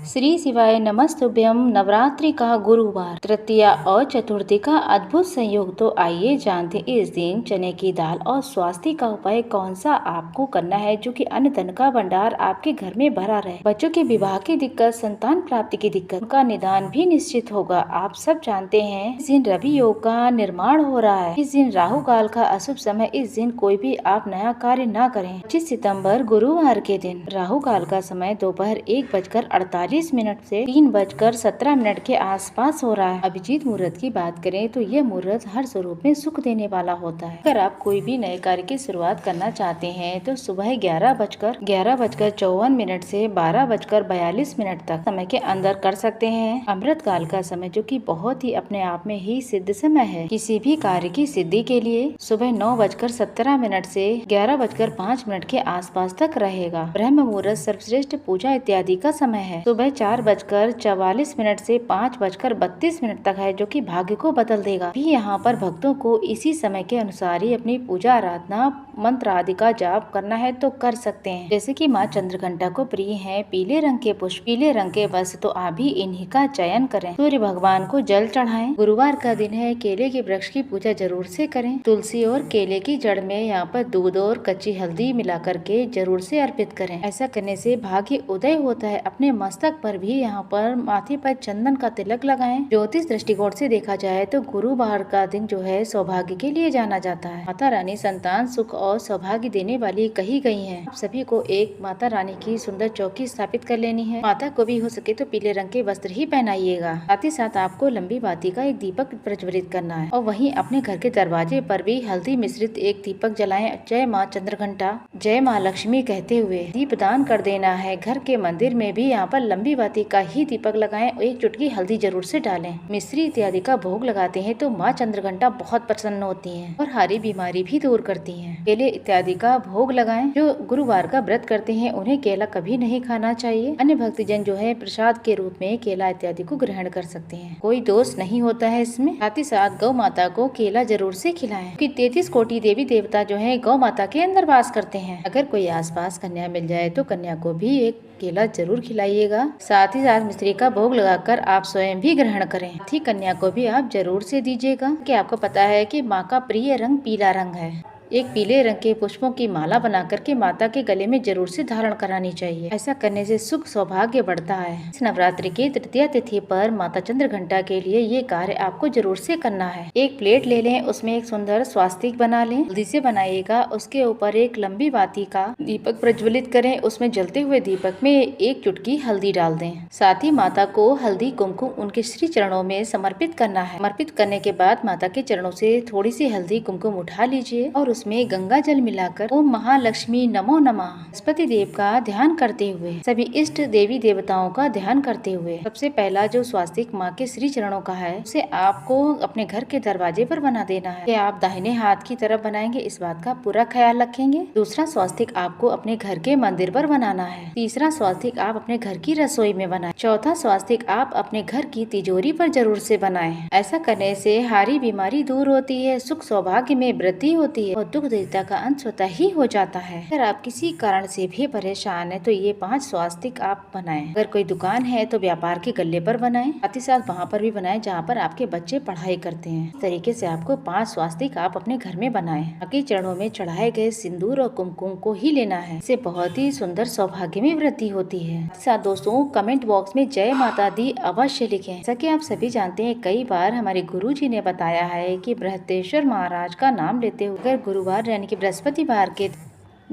श्री शिवाय नमस्तुभ्यम। नवरात्रि का गुरुवार, तृतीया और चतुर्थी का अद्भुत संयोग। तो आइए जानते इस दिन चने की दाल और स्वास्थ्य का उपाय कौन सा आपको करना है, जो कि अन्न धन का भंडार आपके घर में भरा रहे। बच्चों के विवाह की दिक्कत, संतान प्राप्ति की दिक्कत का निदान भी निश्चित होगा। आप सब जानते हैं इस दिन रवि योग का निर्माण हो रहा है। इस दिन राहु काल का अशुभ समय। इस दिन कोई भी आप नया कार्य न करें। 25 सितम्बर गुरुवार के दिन राहु काल का समय दोपहर 1:48 से 3:17 के आसपास हो रहा है। अभिजीत मुहूर्त की बात करें तो यह मुहूर्त हर स्वरूप में सुख देने वाला होता है। अगर आप कोई भी नए कार्य की शुरुआत करना चाहते हैं तो सुबह 11:54 से 12:42 तक समय के अंदर कर सकते हैं। अमृत काल का समय, जो कि बहुत ही अपने आप में ही सिद्ध समय है किसी भी कार्य की सिद्धि के लिए, सुबह 9:17 से 11:05 के आसपास तक रहेगा। ब्रह्म मुहूर्त सर्वश्रेष्ठ पूजा इत्यादि का समय है। सुबह 4:44 से 5:32 तक है, जो कि भाग्य को बदल देगा। भी यहाँ पर भक्तों को इसी समय के अनुसार ही अपनी पूजा आराधना मंत्र आदि का जाप करना है तो कर सकते हैं। जैसे कि माँ चंद्रघंटा को प्रिय है पीले रंग के पुष्प, पीले रंग के वस्त्र, तो आप भी इन्हीं का चयन करें। सूर्य भगवान को जल चढ़ाएं। गुरुवार का दिन है, केले के वृक्ष की पूजा जरूर से करें। तुलसी और केले की जड़ में यहाँ पर दूध और कच्ची हल्दी मिला करके जरूर से अर्पित करें। ऐसा करने से भाग्य उदय होता है। अपने मस्तक पर भी यहाँ पर माथे पर चंदन का तिलक लगाएं। ज्योतिष दृष्टिकोण से देखा जाए तो गुरुवार का दिन जो है सौभाग्य के लिए जाना जाता है। माता रानी संतान सुख और सौभाग्य देने वाली कही गई है। आप सभी को एक माता रानी की सुंदर चौकी स्थापित कर लेनी है। माता को भी हो सके तो पीले रंग के वस्त्र ही पहनाइएगा। साथ ही साथ आपको लंबी बाती का एक दीपक प्रज्वलित करना है और वहीं अपने घर के दरवाजे पर भी हल्दी मिश्रित एक दीपक जलाएं। जय माँ चंद्रघंटा, जय माँ लक्ष्मी कहते हुए दीपदान कर देना है। घर के मंदिर में भी यहाँ पर लंबी बाती का ही दीपक लगाएं और एक चुटकी हल्दी जरूर से डालें। मिश्री इत्यादि का भोग लगाते हैं तो माँ चंद्रघंटा बहुत प्रसन्न होती हैं और हारी बीमारी भी दूर करती हैं। केले इत्यादि का भोग लगाएं। जो गुरुवार का व्रत करते हैं उन्हें केला कभी नहीं खाना चाहिए। अन्य भक्तजन जो है प्रसाद के रूप में केला इत्यादि को ग्रहण कर सकते हैं, कोई दोष नहीं होता है इसमें। साथ ही साथ गौ माता को केला जरूर से खिलाएं, क्योंकि 33 कोटि देवी देवता जो है गौ माता के अंदर वास करते हैं। अगर कोई आसपास कन्या मिल जाए तो कन्या को भी एक केला जरूर खिलाइएगा। साथ ही साथ मिश्री का भोग लगाकर आप स्वयं भी ग्रहण करें। साथ ही कन्या को भी आप जरूर से दीजिएगा कि आपको पता है कि माँ का प्रिय रंग पीला रंग है। एक पीले रंग के पुष्पों की माला बना करके माता के गले में जरूर से धारण करानी चाहिए। ऐसा करने से सुख सौभाग्य बढ़ता है। इस नवरात्रि की तृतीया तिथि पर माता चंद्रघंटा के लिए ये कार्य आपको जरूर से करना है। एक प्लेट ले लें, उसमें एक सुंदर स्वास्तिक बना लें, हल्दी से बनाइएगा। उसके ऊपर एक लंबी बाती का दीपक प्रज्वलित करें। उसमें जलते हुए दीपक में एक चुटकी हल्दी डाल दें। साथ ही माता को हल्दी कुमकुम उनके श्री चरणों में समर्पित करना है। समर्पित करने के बाद माता के चरणों से थोड़ी सी हल्दी कुमकुम उठा लीजिए और उसमें गंगा जल मिलाकर ओम महालक्ष्मी नमो नमः बृहस्पति देव का ध्यान करते हुए, सभी इष्ट देवी देवताओं का ध्यान करते हुए, सबसे पहला जो स्वास्तिक माँ के श्री चरणों का है उसे आपको अपने घर के दरवाजे पर बना देना है। कि आप दाहिने हाथ की तरफ बनाएंगे, इस बात का पूरा ख्याल रखेंगे। दूसरा स्वास्तिक आपको अपने घर के मंदिर पर बनाना है। तीसरा स्वास्तिक आप अपने घर की रसोई में बनाएं। चौथा स्वास्तिक आप अपने घर की तिजोरी पर जरूर से बनाएं। ऐसा करने से हारी बीमारी दूर होती है, सुख सौभाग्य में वृद्धि होती है और दुख दरिद्रता का अंत स्वतः ही हो जाता है। अगर आप किसी कारण से भी परेशान है तो ये 5 स्वास्तिक आप बनाएं। अगर कोई दुकान है तो व्यापार के गल्ले पर बनाएं। साथ ही साथ वहाँ पर भी बनाएं जहाँ पर आपके बच्चे पढ़ाई करते हैं। इस तरीके से आपको 5 स्वास्तिक आप अपने घर में बनाएं। बाकी चरणों में चढ़ाए गए सिंदूर और कुमकुम को ही लेना है। इससे बहुत ही सुंदर सौभाग्य में वृद्धि होती है। साथ दोस्तों कमेंट बॉक्स में जय माता दी अवश्य लिखें। जैसा कि आप सभी जानते हैं, कई बार हमारे गुरु जी ने बताया है कि बृहस्पतेश्वर महाराज का नाम लेते हुए अगर गुरुवार यानी कि बृहस्पतिवार के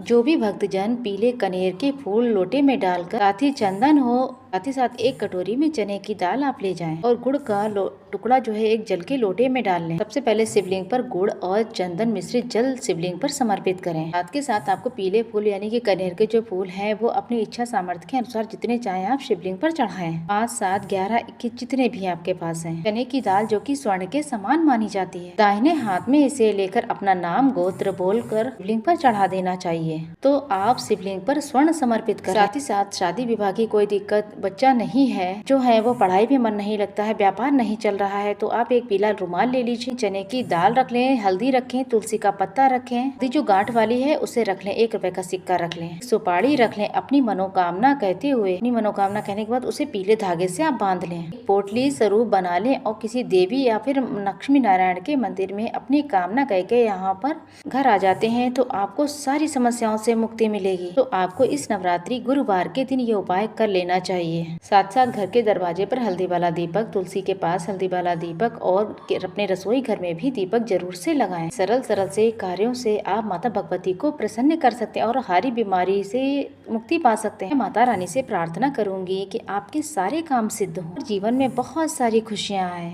जो भी भक्तजन पीले कनेर के फूल लोटे में डालकर, साथ ही चंदन हो, साथ ही साथ एक कटोरी में चने की दाल आप ले जाएं और गुड़ का टुकड़ा जो है एक जल के लोटे में डाल लें। सबसे पहले शिवलिंग पर गुड़ और चंदन मिश्रित जल शिवलिंग पर समर्पित करें। साथ के साथ आपको पीले फूल यानी कि कनेर के जो फूल हैं वो अपनी इच्छा सामर्थ्य के अनुसार जितने चाहे आप शिवलिंग पर चढ़ाएं। 5, 7, 11, 21 जितने भी आपके पास हैं। चने की दाल जो कि स्वर्ण के समान मानी जाती है, दाहिने हाथ में इसे लेकर अपना नाम गोत्र बोलकर शिवलिंग पर चढ़ा देना चाहिए। तो आप शिवलिंग पर स्वर्ण समर्पित करें। साथ ही साथ शादी विवाह की कोई दिक्कत बच्चा नहीं है, जो है वो पढ़ाई में मन नहीं लगता है, व्यापार नहीं चल रहा है, तो आप एक पीला रुमाल ले लीजिए, चने की दाल रख लें, हल्दी रखें, तुलसी का पत्ता रखें, हल्दी जो गांठ वाली है उसे रख लें, 1 रुपए का सिक्का रख लें, सुपारी रख लें, अपनी मनोकामना कहते हुए, अपनी मनोकामना कहने के बाद उसे पीले धागे से आप बांध लें। पोटली स्वरूप बना लें और किसी देवी या फिर लक्ष्मी नारायण के मंदिर में अपनी कामना कह के यहाँ पर घर आ जाते हैं तो आपको सारी समस्याओं से मुक्ति मिलेगी। तो आपको इस नवरात्रि गुरुवार के दिन ये उपाय कर लेना चाहिए। साथ साथ घर के दरवाजे पर हल्दी वाला दीपक, तुलसी के पास हल्दी वाला दीपक और अपने रसोई घर में भी दीपक जरूर से लगाएं। सरल सरल से कार्यों से आप माता भगवती को प्रसन्न कर सकते हैं और हरी बीमारी से मुक्ति पा सकते हैं। माता रानी से प्रार्थना करूंगी कि आपके सारे काम सिद्ध हों, जीवन में बहुत सारी खुशियाँ आए।